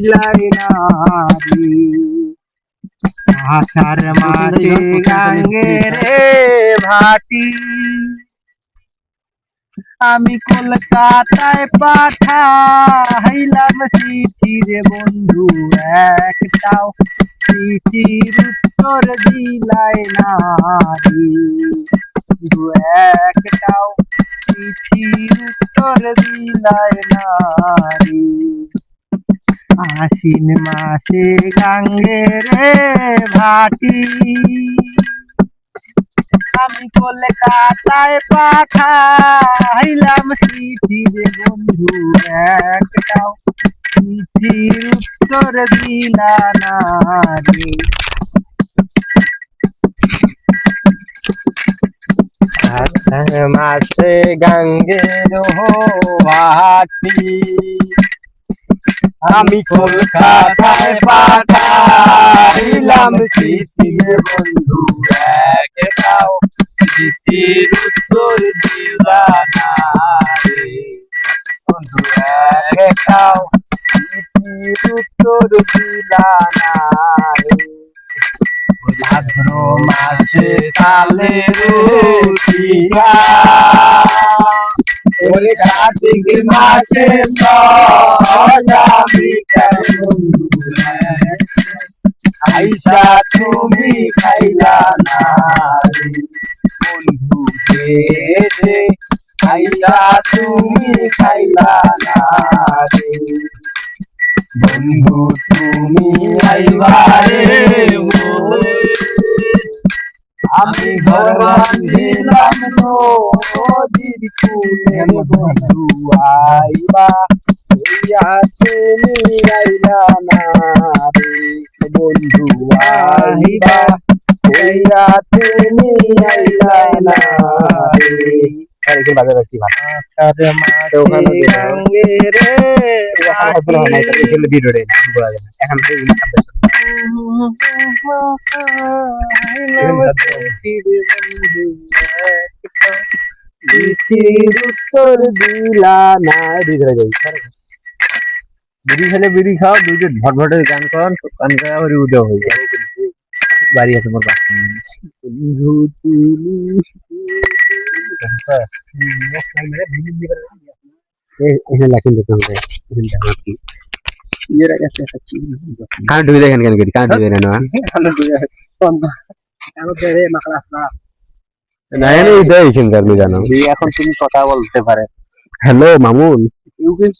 দিলাই নারী আষাঢ় মাসে গাঙ্গে রে ভাটি আমি কলকাতায় পাঠাইলাম চিঠি রে বন্ধু একটাও চিঠির উত্তর দিলাই নারী বন্ধু একটাও চিঠির উত্তর দিলাই নারী আশ্বিন মাসে গাঙ্গে রে ভাটি আমি কলকাতায় পাঠাইলাম চিঠি রে বন্ধু একটাও চিঠির উত্তর দিলা না রে আষাঢ় মাসে গাঙ্গের ভাটি আমি কলকাতায় পাঠাইলাম চিঠি রে বন্ধু একটাও চিঠির উত্তর দিলা না রে বন্ধু একটাও চিঠির উত্তর দিলা না রে ভাদ্র মাসে তালের রুটিয়া ওরে কার্তিক মাসে আইসা তুমি খাইলা না বন্ধু দে আইসা তুমি খাইলা না রে বন্ধু তুমি আইবারে আমি ঘর বাঁধিলাম নদীর কূলে বন্ধু আইবা হইয়া তুমি আইলা না রে বন্ধু আইবা হইয়া তুমি আইলা না রে আষাঢ় মাসে গাঙ্গে রে উত্তর দিলা না বিড়ি খেলে বিড়ি খাও দুইজন ভটভটের গান কর গান করা করে উদয় হয়ে যাবে বাড়ি আছে মোর বন্ধু তুমি এখানে লাখিন দিতে হবে ये रहा कैसे सच्ची कहां डूबे देखन केन करी कहां डूबे रहना कहां डूबे কারো ধরে মাখলাস না না এনে ইদাই চিন্তা আমি জানো এখন তুমি কথা বলতে পারে হ্যালো মামুন ইউ ক্যান